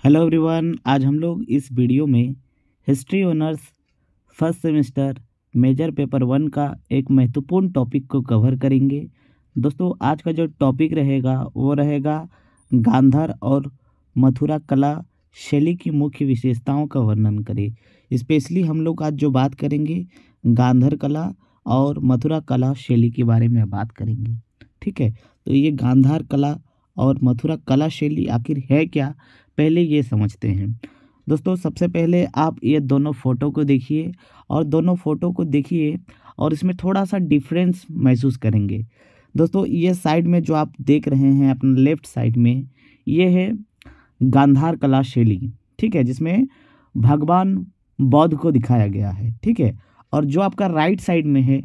Hello everyone, आज हम लोग इस वीडियो में history honours first semester major paper 1 का एक महत्वपूर्ण टॉपिक को कवर करेंगे। दोस्तों, आज का जो टॉपिक रहेगा वो रहेगा गांधार और मथुरा कला शैली की मुख्य विशेषताओं का वर्णन करें। स्पेशली हम लोग आज जो बात करेंगे गांधार कला और मथुरा कला शैली के बारे में बात करेंगे। ठीक है, तो ये गांधार कला और मथुरा कला शैली आखिर है क्या, पहले ये समझते हैं। दोस्तों, सबसे पहले आप ये दोनों फ़ोटो को देखिए और दोनों फ़ोटो को देखिए और इसमें थोड़ा सा डिफरेंस महसूस करेंगे। दोस्तों, ये साइड में जो आप देख रहे हैं अपना लेफ्ट साइड में, ये है गांधार कला शैली। ठीक है, जिसमें भगवान बौद्ध को दिखाया गया है। ठीक है, और जो आपका राइट साइड में है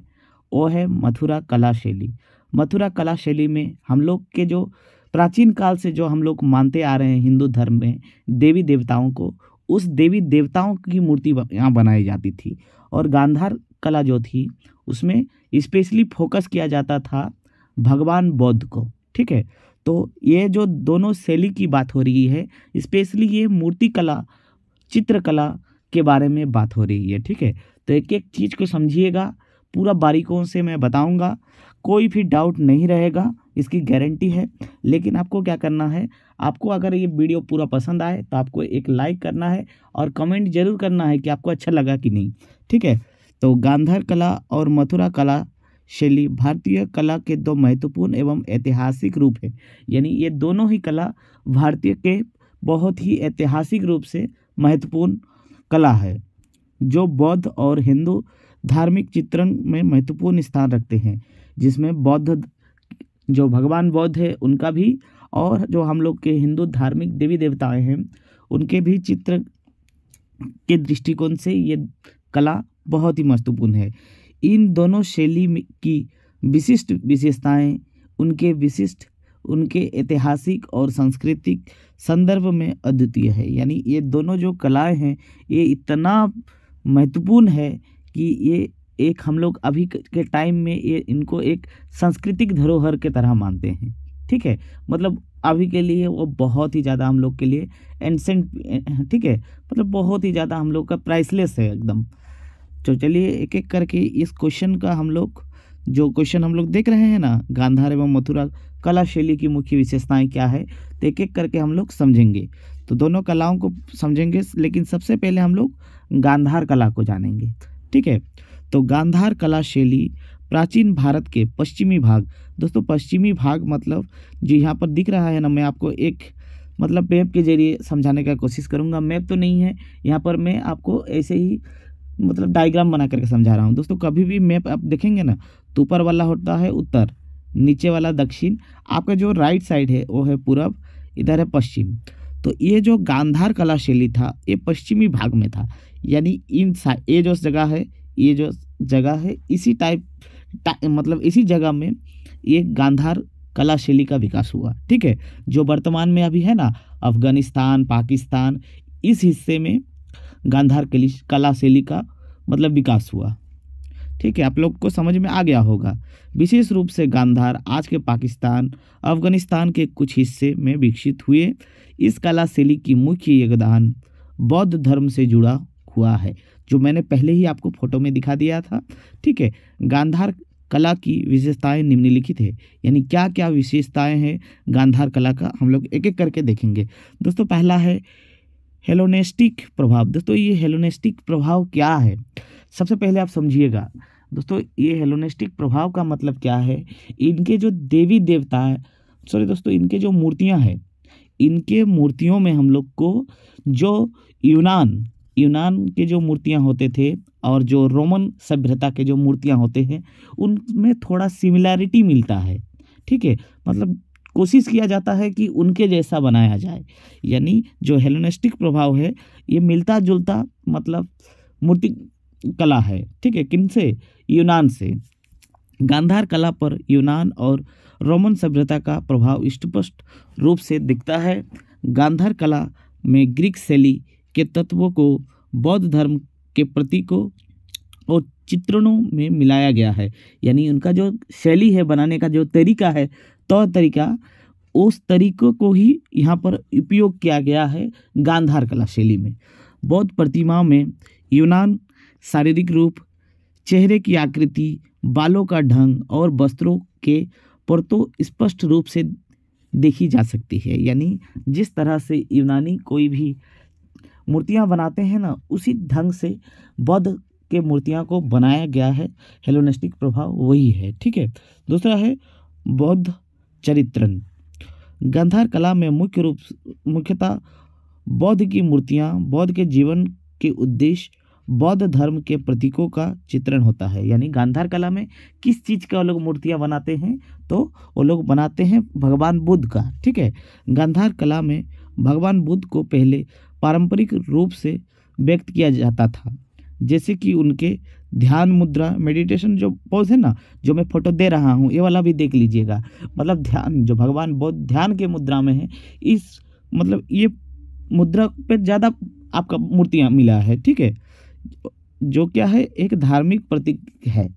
वो है मथुरा कला शैली। मथुरा कला शैली में हम लोग के जो प्राचीन काल से जो हम लोग मानते आ रहे हैं हिंदू धर्म में देवी देवताओं को, उस देवी देवताओं की मूर्ति यहाँ बनाई जाती थी। और गांधार कला जो थी उसमें स्पेशली फोकस किया जाता था भगवान बौद्ध को। ठीक है, तो ये जो दोनों शैली की बात हो रही है, स्पेशली ये मूर्ति कला चित्रकला के बारे में बात हो रही है। ठीक है, तो एक एक चीज़ को समझिएगा, पूरा बारीकों से मैं बताऊंगा, कोई भी डाउट नहीं रहेगा, इसकी गारंटी है। लेकिन आपको क्या करना है, आपको अगर ये वीडियो पूरा पसंद आए तो आपको एक लाइक करना है और कमेंट जरूर करना है कि आपको अच्छा लगा कि नहीं। ठीक है, तो गांधार कला और मथुरा कला शैली भारतीय कला के दो महत्वपूर्ण एवं ऐतिहासिक रूप है। यानी ये दोनों ही कला भारतीय के बहुत ही ऐतिहासिक रूप से महत्वपूर्ण कला है, जो बौद्ध और हिंदू धार्मिक चित्रण में महत्वपूर्ण स्थान रखते हैं। जिसमें बौद्ध जो भगवान बौद्ध है उनका भी, और जो हम लोग के हिंदू धार्मिक देवी देवताएं हैं उनके भी चित्र के दृष्टिकोण से ये कला बहुत ही महत्वपूर्ण है। इन दोनों शैली की विशिष्ट विशेषताएं उनके ऐतिहासिक और सांस्कृतिक संदर्भ में अद्वितीय है। यानी ये दोनों जो कलाएं हैं ये इतना महत्वपूर्ण है कि ये एक हम लोग अभी के टाइम में ये इनको एक सांस्कृतिक धरोहर के तरह मानते हैं। ठीक है, मतलब अभी के लिए वो बहुत ही ज़्यादा हम लोग के लिए एंसेंट, ठीक है, मतलब बहुत ही ज़्यादा हम लोग का प्राइसलेस है एकदम। तो चलिए एक एक करके इस क्वेश्चन का हम लोग जो क्वेश्चन हम लोग देख रहे हैं ना, गांधार एवं मथुरा कला शैली की मुख्य विशेषताएं क्या है, तो एक एक करके हम लोग समझेंगे। तो दोनों कलाओं को समझेंगे, लेकिन सबसे पहले हम लोग गांधार कला को जानेंगे। ठीक है, तो गांधार कला शैली प्राचीन भारत के पश्चिमी भाग, दोस्तों पश्चिमी भाग मतलब जो यहाँ पर दिख रहा है ना, मैं आपको एक मतलब मैप के जरिए समझाने का कोशिश करूँगा। मैप तो नहीं है यहाँ पर, मैं आपको ऐसे ही मतलब डायग्राम बना करके समझा रहा हूँ। दोस्तों, कभी भी मैप आप देखेंगे ना तो ऊपर वाला होता है उत्तर, नीचे वाला दक्षिण, आपका जो राइट साइड है वो है पूरब, इधर है पश्चिम। तो ये जो गांधार कला शैली था ये पश्चिमी भाग में था। यानी ये जो जगह है, ये जो जगह है इसी मतलब इसी जगह में ये गांधार कला शैली का विकास हुआ। ठीक है, जो वर्तमान में अभी है ना अफगानिस्तान, पाकिस्तान, इस हिस्से में गांधार कला शैली का मतलब विकास हुआ। ठीक है, आप लोग को समझ में आ गया होगा। विशेष रूप से गांधार आज के पाकिस्तान, अफगानिस्तान के कुछ हिस्से में विकसित हुए। इस कला शैली की मुख्य योगदान बौद्ध धर्म से जुड़ा हुआ है, जो मैंने पहले ही आपको फोटो में दिखा दिया था। ठीक है, गांधार कला की विशेषताएं निम्नलिखित है। यानी क्या क्या विशेषताएं हैं गांधार कला का, हम लोग एक एक करके देखेंगे। दोस्तों, पहला है हेलोनेस्टिक प्रभाव। दोस्तों, ये हेलोनेस्टिक प्रभाव क्या है, सबसे पहले आप समझिएगा। दोस्तों, ये हेलोनेस्टिक प्रभाव का मतलब क्या है, इनके जो देवी देवता है, सॉरी दोस्तों, इनके जो मूर्तियां हैं, इनके मूर्तियों में हम लोग को जो यूनान के जो मूर्तियां होते थे और जो रोमन सभ्यता के जो मूर्तियां होते हैं उनमें थोड़ा सिमिलैरिटी मिलता है। ठीक है, मतलब कोशिश किया जाता है कि उनके जैसा बनाया जाए। यानी जो हेलेनिस्टिक प्रभाव है ये मिलता जुलता मतलब मूर्ति कला है। ठीक है, किनसे, यूनान से। गांधार कला पर यूनान और रोमन सभ्यता का प्रभाव स्पष्ट रूप से दिखता है। गांधार कला में ग्रीक शैली के तत्वों को बौद्ध धर्म के प्रतीकों और चित्रणों में मिलाया गया है। यानी उनका जो शैली है बनाने का जो तरीका है, तौर तरीका, उस तरीकों को ही यहाँ पर उपयोग किया गया है गांधार कला शैली में। बौद्ध प्रतिमाओं में यूनान शारीरिक रूप, चेहरे की आकृति, बालों का ढंग और वस्त्रों के परतों स्पष्ट रूप से देखी जा सकती है। यानी जिस तरह से यूनानी कोई भी मूर्तियां बनाते हैं ना, उसी ढंग से बौद्ध के मूर्तियां को बनाया गया है। हेलेनिस्टिक प्रभाव वही है। ठीक है। दूसरा है बौद्ध चरित्रण। गांधार कला में मुख्यतः बौद्ध की मूर्तियां बौद्ध के जीवन के उद्देश्य, बौद्ध धर्म के प्रतीकों का चित्रण होता है। यानी गांधार कला में किस चीज़ का वो लोग मूर्तियां बनाते हैं, तो वो लोग बनाते हैं भगवान बुद्ध का। ठीक है। गांधार कला में भगवान बुद्ध को पहले पारंपरिक रूप से व्यक्त किया जाता था, जैसे कि उनके ध्यान मुद्रा, मेडिटेशन जो पोज है ना, जो मैं फोटो दे रहा हूँ, ये वाला भी देख लीजिएगा। मतलब ध्यान, जो भगवान बुद्ध ध्यान के मुद्रा में है, इस मतलब ये मुद्रा पे ज़्यादा आपका मूर्तियाँ मिला है। ठीक है। जो क्या है, एक धार्मिक प्रतीक है।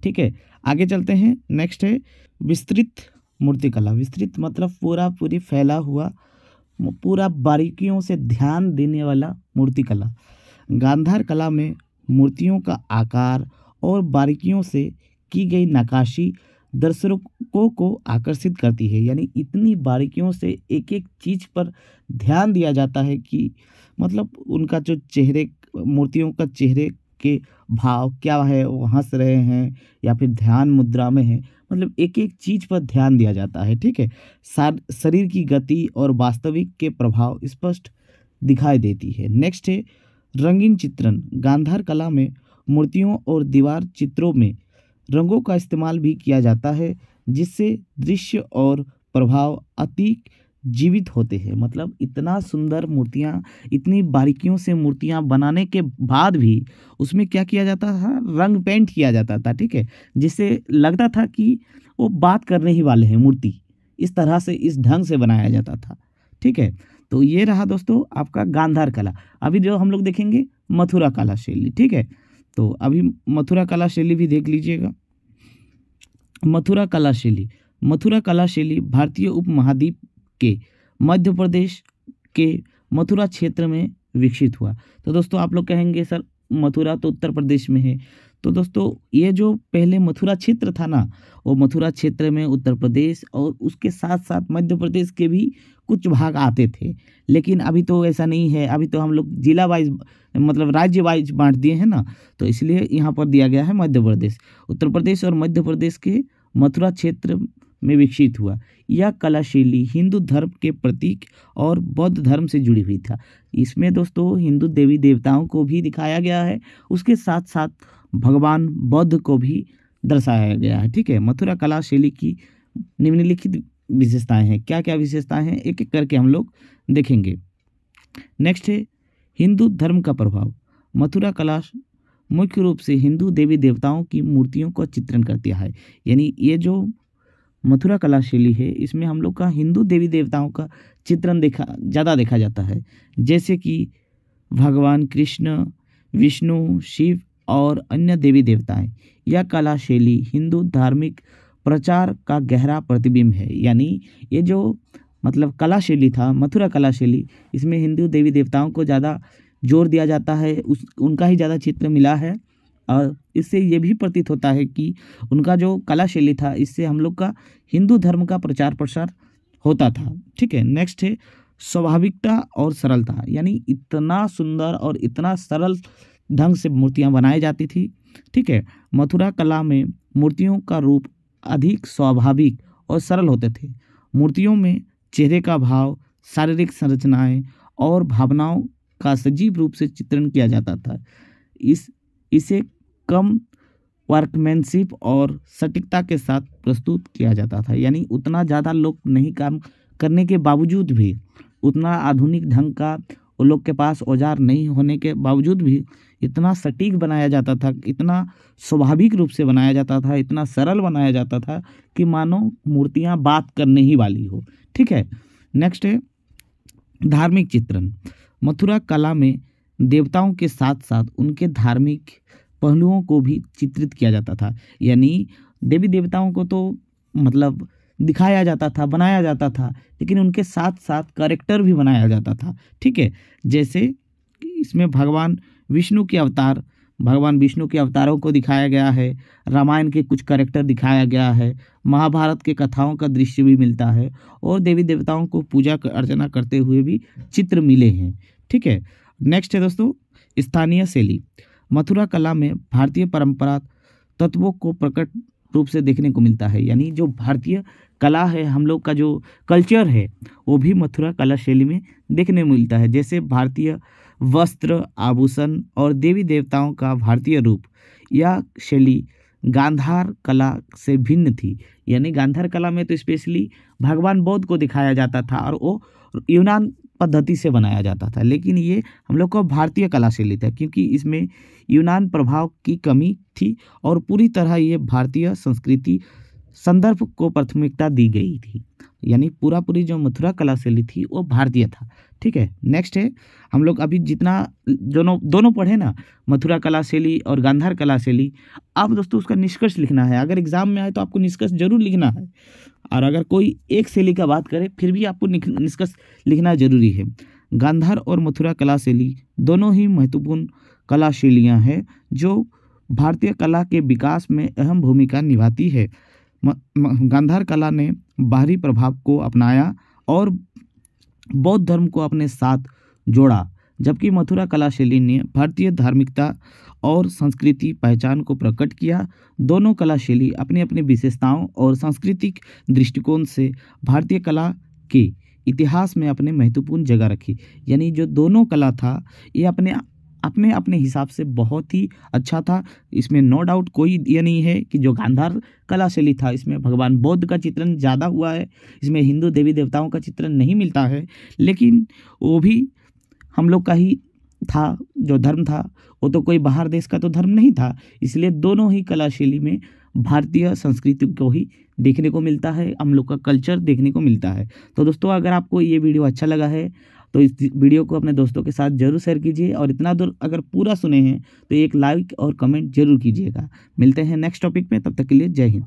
ठीक है। आगे चलते हैं। नेक्स्ट है विस्तृत मूर्तिकला। विस्तृत मतलब पूरी फैला हुआ, पूरा बारीकियों से ध्यान देने वाला मूर्तिकला। गांधार कला में मूर्तियों का आकार और बारीकियों से की गई नक्काशी दर्शकों को आकर्षित करती है। यानी इतनी बारीकियों से एक एक चीज़ पर ध्यान दिया जाता है कि मतलब उनका जो चेहरे, मूर्तियों का चेहरे के भाव क्या है, वो हंस रहे हैं या फिर ध्यान मुद्रा में है, मतलब एक एक चीज़ पर ध्यान दिया जाता है। ठीक है। शरीर की गति और वास्तविक के प्रभाव स्पष्ट दिखाई देती है। नेक्स्ट है रंगीन चित्रण। गांधार कला में मूर्तियों और दीवार चित्रों में रंगों का इस्तेमाल भी किया जाता है, जिससे दृश्य और प्रभाव अति जीवित होते हैं। मतलब इतना सुंदर मूर्तियाँ, इतनी बारीकियों से मूर्तियाँ बनाने के बाद भी उसमें क्या किया जाता था, रंग पेंट किया जाता था। ठीक है। जिससे लगता था कि वो बात करने ही वाले हैं मूर्ति, इस तरह से, इस ढंग से बनाया जाता था। ठीक है। तो ये रहा दोस्तों आपका गांधार कला। अभी जो हम लोग देखेंगे मथुरा कला शैली। ठीक है। तो अभी मथुरा कला शैली भी देख लीजिएगा। मथुरा कला शैली। मथुरा कला शैली भारतीय उपमहाद्वीप के मध्य प्रदेश के मथुरा क्षेत्र में विकसित हुआ। तो दोस्तों आप लोग कहेंगे सर मथुरा तो उत्तर प्रदेश में है। तो दोस्तों ये जो पहले मथुरा क्षेत्र था ना, वो मथुरा क्षेत्र में उत्तर प्रदेश और उसके साथ साथ मध्य प्रदेश के भी कुछ भाग आते थे। लेकिन अभी तो ऐसा नहीं है। अभी तो हम लोग जिला वाइज, मतलब राज्य वाइज बांट दिए हैं ना, तो इसलिए यहाँ पर दिया गया है मध्य प्रदेश। उत्तर प्रदेश और मध्य प्रदेश के मथुरा क्षेत्र में विकसित हुआ। यह कला शैली हिंदू धर्म के प्रतीक और बौद्ध धर्म से जुड़ी हुई था। इसमें दोस्तों हिंदू देवी देवताओं को भी दिखाया गया है, उसके साथ साथ भगवान बुद्ध को भी दर्शाया गया है। ठीक है। मथुरा कला शैली की निम्नलिखित विशेषताएं हैं। क्या क्या विशेषताएं हैं, एक एक करके हम लोग देखेंगे। नेक्स्ट है हिंदू धर्म का प्रभाव। मथुरा कला मुख्य रूप से हिंदू देवी देवताओं की मूर्तियों का चित्रण करती है। यानी ये जो मथुरा कला शैली है, इसमें हम लोग का हिंदू देवी देवताओं का चित्रण ज़्यादा देखा जाता है, जैसे कि भगवान कृष्ण, विष्णु, शिव और अन्य देवी देवताएं। यह कला शैली हिंदू धार्मिक प्रचार का गहरा प्रतिबिंब है। यानी ये जो मतलब कला शैली था, मथुरा कला शैली, इसमें हिंदू देवी देवताओं को ज़्यादा जोर दिया जाता है, उनका ही ज़्यादा चित्र मिला है। और इससे ये भी प्रतीत होता है कि उनका जो कला शैली था, इससे हम लोग का हिंदू धर्म का प्रचार प्रसार होता था। ठीक है। नेक्स्ट है स्वाभाविकता और सरलता। यानी इतना सुंदर और इतना सरल ढंग से मूर्तियां बनाई जाती थी। ठीक है। मथुरा कला में मूर्तियों का रूप अधिक स्वाभाविक और सरल होते थे। मूर्तियों में चेहरे का भाव, शारीरिक संरचनाएं और भावनाओं का सजीव रूप से चित्रण किया जाता था। इसे कम वर्कमैनशिप और सटीकता के साथ प्रस्तुत किया जाता था। यानी उतना ज़्यादा लोग नहीं काम करने के बावजूद भी, उतना आधुनिक ढंग का वो लोग के पास औजार नहीं होने के बावजूद भी इतना सटीक बनाया जाता था, इतना स्वाभाविक रूप से बनाया जाता था, इतना सरल बनाया जाता था कि मानो मूर्तियाँ बात करने ही वाली हो। ठीक है। नेक्स्ट है धार्मिक चित्रण। मथुरा कला में देवताओं के साथ साथ उनके धार्मिक पहलुओं को भी चित्रित किया जाता था। यानी देवी देवताओं को तो मतलब दिखाया जाता था, बनाया जाता था, लेकिन उनके साथ साथ कैरेक्टर भी बनाया जाता था। ठीक है, जैसे इसमें भगवान विष्णु के अवतारों को दिखाया गया है, रामायण के कुछ कैरेक्टर दिखाया गया है, महाभारत के कथाओं का दृश्य भी मिलता है और देवी देवताओं को पूजा अर्चना करते हुए भी चित्र मिले हैं। ठीक है, नेक्स्ट है दोस्तों स्थानीय शैली। मथुरा कला में भारतीय परंपरा तत्वों को प्रकट रूप से देखने को मिलता है, यानी जो भारतीय कला है, हम लोग का जो कल्चर है, वो भी मथुरा कला शैली में देखने को मिलता है। जैसे भारतीय वस्त्र, आभूषण और देवी देवताओं का भारतीय रूप, यह शैली गांधार कला से भिन्न थी। यानी गांधार कला में तो स्पेशली भगवान बौद्ध को दिखाया जाता था और वो यूनान पद्धति से बनाया जाता था, लेकिन ये हम लोग को भारतीय कला शैली था क्योंकि इसमें यूनान प्रभाव की कमी थी और पूरी तरह ये भारतीय संस्कृति संदर्भ को प्राथमिकता दी गई थी। यानी पूरी जो मथुरा कला शैली थी वो भारतीय था। ठीक है, नेक्स्ट है, हम लोग अभी जितना दोनों पढ़े ना, मथुरा कला शैली और गांधार कला शैली, आप दोस्तों उसका निष्कर्ष लिखना है। अगर एग्जाम में आए तो आपको निष्कर्ष जरूर लिखना है, और अगर कोई एक शैली का बात करे फिर भी आपको निष्कर्ष लिखना जरूरी है। गांधार और मथुरा कला शैली दोनों ही महत्वपूर्ण कला शैलियाँ हैं जो भारतीय कला के विकास में अहम भूमिका निभाती है। गांधार कला ने बाहरी प्रभाव को अपनाया और बौद्ध धर्म को अपने साथ जोड़ा, जबकि मथुरा कला शैली ने भारतीय धार्मिकता और संस्कृति पहचान को प्रकट किया। दोनों कला शैली अपनी अपनी विशेषताओं और सांस्कृतिक दृष्टिकोण से भारतीय कला के इतिहास में अपने महत्वपूर्ण जगह रखी। यानी जो दोनों कला था ये अपने अपने हिसाब से बहुत ही अच्छा था। इसमें नो डाउट कोई ये नहीं है कि जो गांधार कला शैली था इसमें भगवान बौद्ध का चित्रण ज़्यादा हुआ है, इसमें हिंदू देवी देवताओं का चित्रण नहीं मिलता है, लेकिन वो भी हम लोग का ही था। जो धर्म था वो तो कोई बाहर देश का तो धर्म नहीं था, इसलिए दोनों ही कला शैली में भारतीय संस्कृति को ही देखने को मिलता है, हम लोग का कल्चर देखने को मिलता है। तो दोस्तों अगर आपको ये वीडियो अच्छा लगा है तो इस वीडियो को अपने दोस्तों के साथ जरूर शेयर कीजिए, और इतना दूर अगर पूरा सुने हैं तो एक लाइक और कमेंट जरूर कीजिएगा। मिलते हैं नेक्स्ट टॉपिक में, तब तक के लिए जय हिंद।